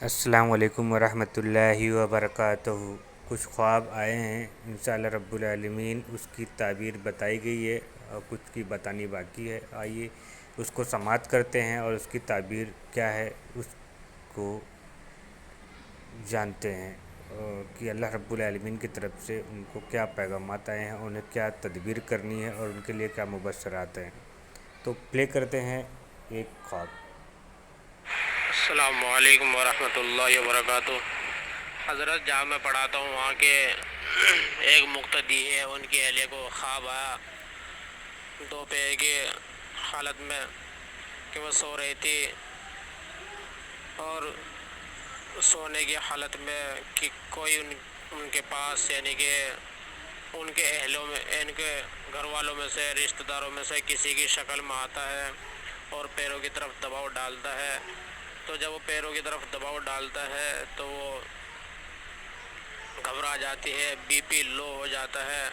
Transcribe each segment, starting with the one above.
السلام علیکم ورحمۃ اللہ وبرکاتہ۔ کچھ خواب آئے ہیں، انشاءاللہ رب العالمین اس کی تعبیر بتائی گئی ہے اور کچھ کی بتانی باقی ہے۔ آئیے اس کو سماعت کرتے ہیں اور اس کی تعبیر کیا ہے اس کو جانتے ہیں کہ اللہ رب العالمین کی طرف سے ان کو کیا پیغامات آئے ہیں، انہیں کیا تدبیر کرنی ہے اور ان کے لیے کیا مبشرات ہیں۔ تو پلے کرتے ہیں ایک خواب۔ السلام علیکم ورحمۃ اللہ وبرکاتہ۔ حضرت جہاں میں پڑھاتا ہوں وہاں کے ایک مقتدی ہے، ان کی اہلیہ کو خواب آیا دوپہر کی حالت میں کہ وہ سو رہی تھی، اور سونے کی حالت میں کہ کوئی ان کے پاس یعنی کہ ان کے اہلوں میں، ان کے گھر والوں میں سے، رشتہ داروں میں سے کسی کی شکل میں آتا ہے اور پیروں کی طرف دباؤ ڈالتا ہے۔ تو جب وہ پیروں کی طرف دباؤ ڈالتا ہے تو وہ گھبرا جاتی ہے، بی پی لو ہو جاتا ہے،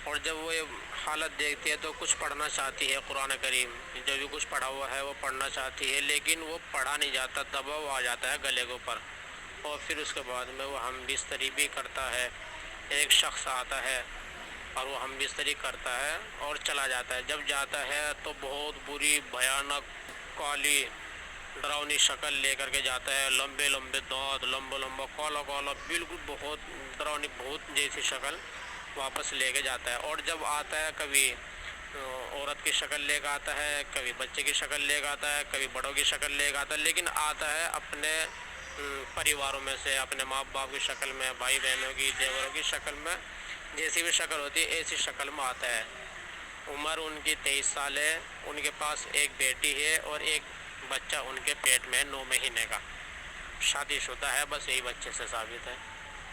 اور جب وہ یہ حالت دیکھتی ہے تو کچھ پڑھنا چاہتی ہے، قرآن کریم جو بھی کچھ پڑھا ہوا ہے وہ پڑھنا چاہتی ہے، لیکن وہ پڑھا نہیں جاتا، دباؤ آ جاتا ہے گلے کے اوپر، اور پھر اس کے بعد میں وہ ہم بستری بھی کرتا ہے۔ ایک شخص آتا ہے اور وہ ہم بستری کرتا ہے اور چلا جاتا ہے۔ جب جاتا ہے تو بہت بری بھیانک کالی ڈراؤنی شکل لے کر کے جاتا ہے، لمبے لمبے دانت، لمبا لمبا کالا کالا، بالکل بہت ڈراؤنی بھوت جیسی شکل واپس لے کے جاتا ہے۔ اور جب آتا ہے کبھی عورت کی شکل لے کے آتا ہے، کبھی بچے کی شکل لے کے آتا ہے، کبھی بڑوں کی شکل لے کے آتا ہے، لیکن آتا ہے اپنے پریواروں میں سے، اپنے ماں باپ کی شکل میں، بھائی بہنوں کی، دیوروں کی شکل میں، جیسی بھی شکل ہوتی ہے ایسی شکل میں آتا ہے۔ عمر ان کی 23 سال ہے، ان کے پاس ایک بیٹی ہے اور ایک بچہ ان کے پیٹ میں 9 مہینے کا، شادی شدہ ہے، بس یہی بچے سے ثابت ہے۔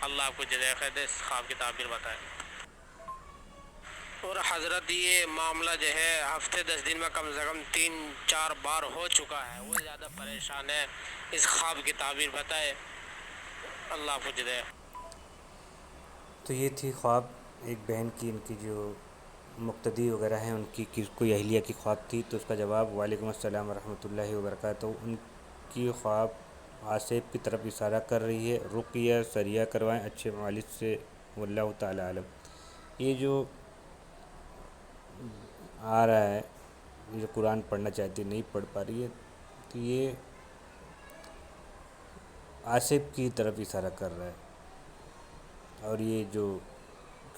اللہ آپ کو جزائے خیر دے، اس خواب کی تعبیر بتائے۔ اور حضرت یہ معاملہ جو ہے ہفتے 10 دن میں کم سے کم 3-4 بار ہو چکا ہے، وہ زیادہ پریشان ہے، اس خواب کی تعبیر بتائے، اللہ آپ کو جزائے۔ تو یہ تھی خواب ایک بہن کی، ان کی جو مقتدی وغیرہ ہیں ان کی کوئی اہلیہ کی خواب تھی، تو اس کا جواب وعلیکم السلام ورحمۃ اللہ وبرکاتہ۔ ان کی خواب آصف کی طرف اشارہ کر رہی ہے، رقیہ سریہ کروائیں اچھے معالج سے، واللہ تعالی عالم۔ یہ جو آ رہا ہے، یہ جو قرآن پڑھنا چاہتی نہیں پڑھ پا رہی ہے، تو یہ آصف کی طرف اشارہ کر رہا ہے، اور یہ جو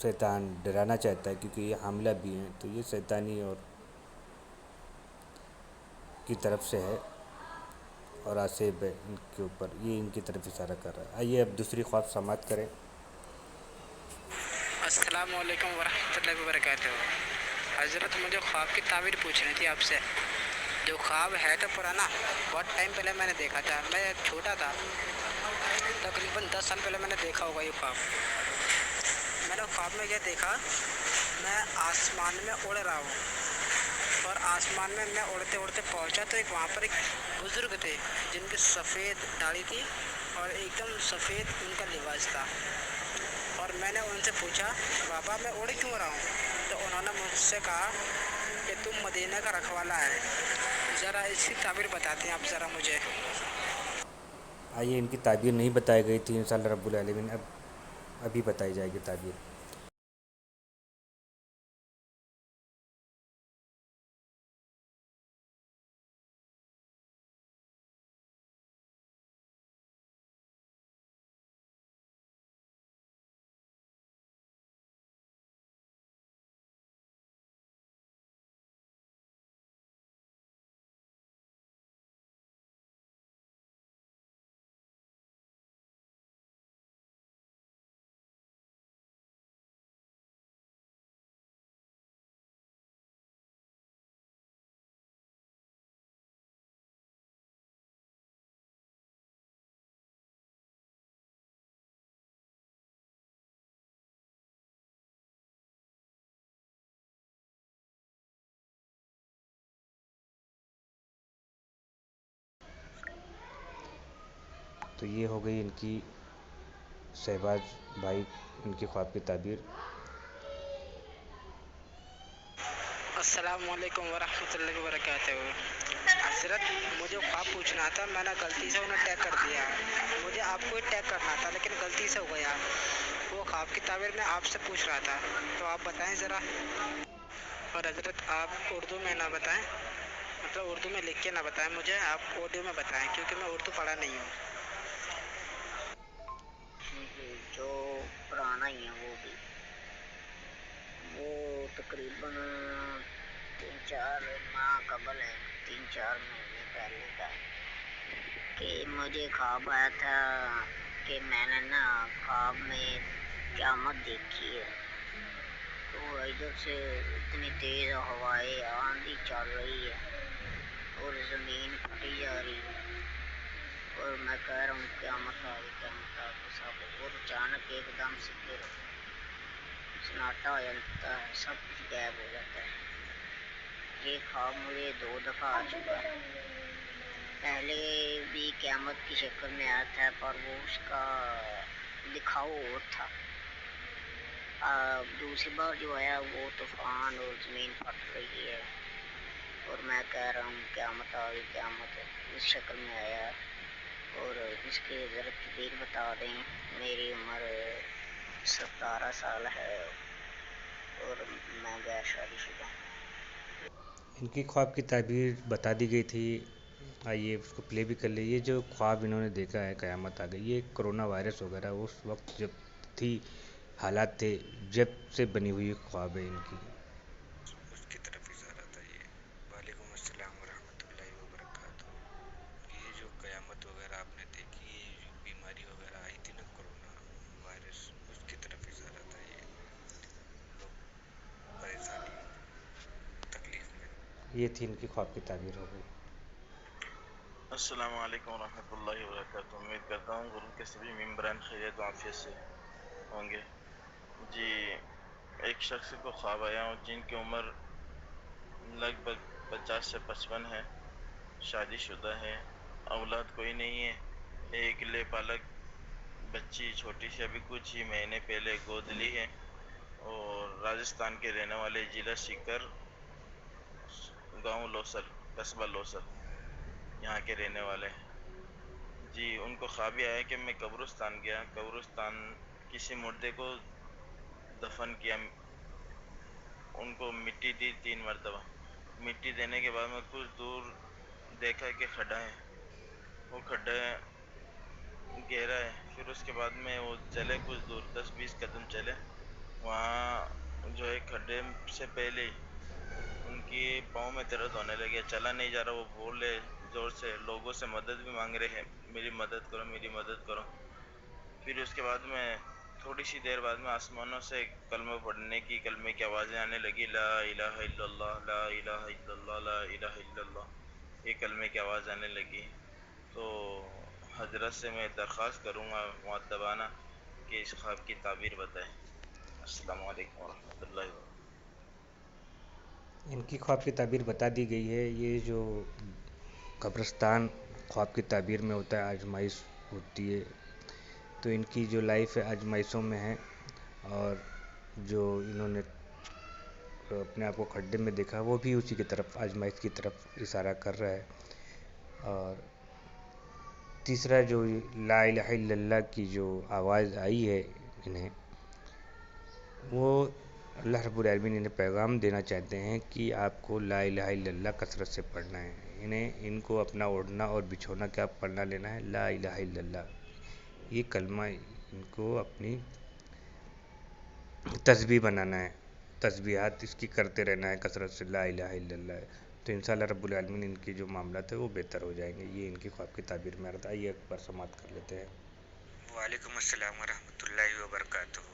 شیطان ڈرانا چاہتا ہے کیونکہ یہ حاملہ بھی ہیں، تو یہ شیطانی اور کی طرف سے ہے، اور آصف ہے ان کے اوپر، یہ ان کی طرف اشارہ کر رہا ہے۔ آئیے اب دوسری خواب سماعت کریں۔ السلام علیکم ورحمۃ اللہ وبرکاتہ۔ حضرت مجھے خواب کی تعبیر پوچھنی تھی آپ سے۔ جو خواب ہے تو پرانا، بہت ٹائم پہلے میں نے دیکھا تھا، میں چھوٹا تھا، تقریباً 10 سال پہلے میں نے دیکھا ہوگا یہ خواب۔ میں نے خواب میں یہ دیکھا، میں آسمان میں اڑ رہا ہوں، اور آسمان میں اڑتے اڑتے پہنچا تو وہاں پر ایک بزرگ تھے جن کی سفید داڑھی تھی اور ایک دم سفید ان کا لباس تھا، اور میں نے ان سے پوچھا بابا میں اڑ کیوں رہا ہوں؟ تو انہوں نے مجھ سے کہا کہ تم مدینہ کا رکھوالا ہے۔ ذرا اس کی تعبیر بتاتے ہیں آپ ذرا مجھے۔ آئیے ان کی تعبیر نہیں بتائی گئی تھی، انشاءاللہ رب العالمین ابھی بتائی جائے گی تعبیر۔ تو یہ ہو گئی ان کی شہباز بھائی ان کی خواب کی تعبیر۔ السلام علیکم ورحمۃ اللہ وبرکاتہ۔ حضرت مجھے خواب پوچھنا تھا، میں نے غلطی سے انہیں ٹیگ کر دیا، آپ کو ٹیگ کرنا تھا لیکن غلطی سے ہو گیا. وہ خواب کی تعبیر میں آپ سے پوچھ رہا تھا, تو آپ بتائیں ذرا. اور حضرت آپ اردو میں نہ بتائیں, مطلب اردو میں لکھ کے نہ بتائیں مجھے, آپ آڈیو میں بتائیں کیونکہ میں اردو پڑھا نہیں ہوں. جی جو پرانا ہی ہے وہ بھی, وہ تقریباً 3-4 ماہ قبل ہے, 3-4 مہینے پہلے کا, کہ مجھے خواب آیا تھا کہ میں نے نا خواب میں قیامت دیکھی ہے. تو ادھر سے اتنی تیز ہوائیں آندھی چل رہی ہے اور زمین پھٹی جا رہی ہے, اور میں کہہ رہا ہوں قیامت آ گئی, قیامت آ گئی سب, اور اچانک ایک دم سے پھر سناٹا ہو جاتا ہے, سب کچھ غائب ہو جاتا ہے. یہ خواب مجھے 2 دفعہ آ چکا ہے. پہلے بھی قیامت کی شکل میں آیا تھا پر وہ اس کا دکھاؤ اور تھا. دوسری بار جو آیا وہ طوفان اور زمین پھٹ رہی ہے, اور میں کہہ رہا ہوں قیامت آ گئی, قیامت اس شکل میں آیا. اور اس کی ذرا تفصیل بتا دیں. میری عمر 17 سال ہے اور میں غیر شادی شدہ ہوں. ان کی خواب کی تعبیر بتا دی گئی تھی, آئیے اس کو پلے بھی کر لیں. یہ جو خواب انہوں نے دیکھا ہے قیامت آ گئی, یہ کرونا وائرس وغیرہ اس وقت جب تھی, حالات تھے جب سے بنی ہوئی خواب ہے ان کی, اس کی طرف اشارہ تھا یہ. وعلیکم السلام ورحمۃ اللہ وبرکاتہ. یہ جو قیامت وغیرہ آپ نے دیکھی, یہ جو بیماری وغیرہ آئی تھی نا کرونا وائرس, اس کی طرف اشارہ تھا یہ. لوگ پریشانی تکلیف میں, یہ تھی ان کی خواب کی تعبیر ہو گئی. السلام علیکم ورحمۃ اللہ وبرکاتہ. امید کرتا ہوں گروپ کے سبھی ممبران خیریت و عافیت سے ہوں گے. جی, ایک شخص کو خواب آیا ہوں جن کی عمر لگ بھگ 50 سے 55 ہے, شادی شدہ ہے, اولاد کوئی نہیں ہے. ایک لے پالک بچی چھوٹی سی ابھی کچھ ہی مہینے پہلے گود لی ہے, اور راجستھان کے رہنے والے ضلع سیکر, گاؤں لوسر, قصبہ لوسر, یہاں کے رہنے والے ہیں. جی, ان کو خواب یہ آیا کہ میں قبرستان گیا, قبرستان کسی مردے کو دفن کیا, ان کو مٹی دی 3 مرتبہ. مٹی دینے کے بعد میں کچھ دور دیکھا کہ کھڈا ہے, وہ کھڈا گہرا ہے. پھر اس کے بعد میں وہ چلے کچھ دور, 10-20 قدم چلے, وہاں جو ہے کھڈے سے پہلے ان کی پاؤں میں درد ہونے لگے, چلا نہیں جا رہا. وہ بولے زور سے, لوگوں سے مدد بھی مانگ رہے ہیں, میری مدد کرو, میری مدد کرو. پھر اس کے بعد میں تھوڑی سی دیر بعد میں آسمانوں سے کلمہ پڑھنے کی, کلمے کی آوازیں آنے لگی, لا الہ الا اللہ, لا الہ الا اللہ, لا الہ الا اللہ, یہ کلمے کی آواز آنے لگی. تو حضرت سے میں درخواست کروں گا مؤدبانہ کہ اس خواب کی تعبیر بتائیں. السلام علیکم ورحمۃ اللہ وبرکاتہ. ان کی خواب کی تعبیر بتا دی گئی ہے. یہ جو قبرستان خواب کی تعبیر میں ہوتا ہے, آزمائش ہوتی ہے, تو ان کی جو لائف ہے آزمائشوں میں ہے, اور جو انہوں نے اپنے آپ کو کھڈے میں دیکھا وہ بھی اسی کی طرف, آزمائش کی طرف اشارہ کر رہا ہے. اور تیسرا جو لا الہ الا اللہ کی جو آواز آئی ہے انہیں, وہ اللہ رب العالمین انہیں پیغام دینا چاہتے ہیں کہ آپ کو لا الہ الا اللہ کثرت سے پڑھنا ہے. ان کو اپنا اوڑھنا اور بچھونا کیا پڑھنا لینا ہے, لا الہ الا اللہ, یہ کلمہ ان کو اپنی تسبیح بنانا ہے, تسبیحات اس کی کرتے رہنا ہے کثرت سے, لا الہ الا اللہ. تو انشاءاللہ رب العالمین ان کی جو معاملات ہے وہ بہتر ہو جائیں گے. یہ ان کی خواب کی تعبیر میں آتا ہے. یہ ایک بار سماعت کر لیتے ہیں. وعلیکم السلام ورحمۃ اللہ وبرکاتہ.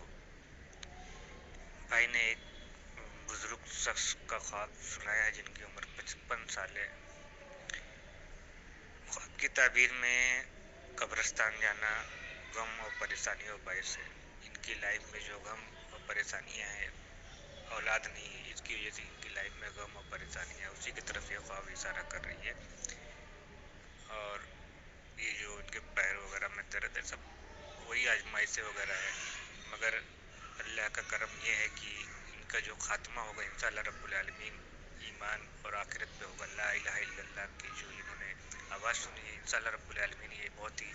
بھائی نے ایک بزرگ شخص کا خواب سنایا ہے جن کی عمر 55 سال ہے. خواب کی تعبیر میں قبرستان جانا غم اور پریشانیوں باعث ہے. ان کی لائف میں جو غم اور پریشانیاں ہیں, اولاد نہیں ہے, اس کی وجہ سے ان کی لائف میں غم اور پریشانیاں, اسی کی طرف یہ خواب اشارہ کر رہی ہے. اور یہ جو ان کے پیر وغیرہ میں درد ہے, سب وہی آزمائشیں وغیرہ ہے, مگر اللہ کا کرم یہ ہے کہ ان کا جو خاتمہ ہوگا انشاءاللہ رب العالمین ایمان اور آخرت پہ ہوگا. لا الہ الا اللہ کی جو انہوں نے آواز سنی ہے, انشاءاللہ رب العالمین یہ بہت ہی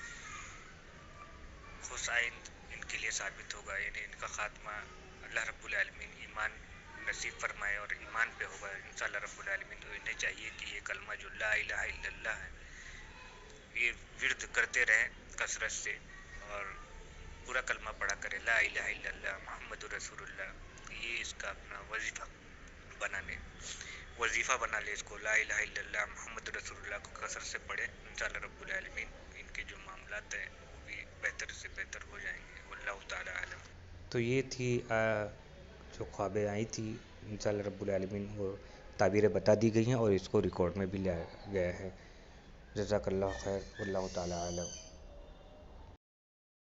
خوش آئند ان کے لیے ثابت ہوگا، یعنی ان کا خاتمہ اللہ رب العالمین ایمان نصیب فرمائے اور ایمان پہ ہوگا انشاءاللہ رب العالمین. تو انہیں چاہیے کہ یہ کلمہ جو لا الہ الا اللہ ہے یہ ورد کرتے رہیں کثرت سے، اور پورا کلمہ پڑھا کرے لا الہ الا اللہ محمد رسول اللہ. یہ اس کا اپنا وظیفہ بنا لے اس کو، لا الہ الا اللہ محمد رسول اللہ کو کثرت سے پڑھے. انشاءاللہ رب العالمین ان کے جو معاملات ہیں وہ بھی بہتر سے بہتر ہو جائیں گے، واللہ تعالی عالم. تو یہ تھی جو خوابیں آئی تھی، انشاءاللہ رب العالمین وہ تعبیریں بتا دی گئی ہیں اور اس کو ریکارڈ میں بھی لایا گیا ہے. جزاک اللہ خیر، واللہ تعالی عالم.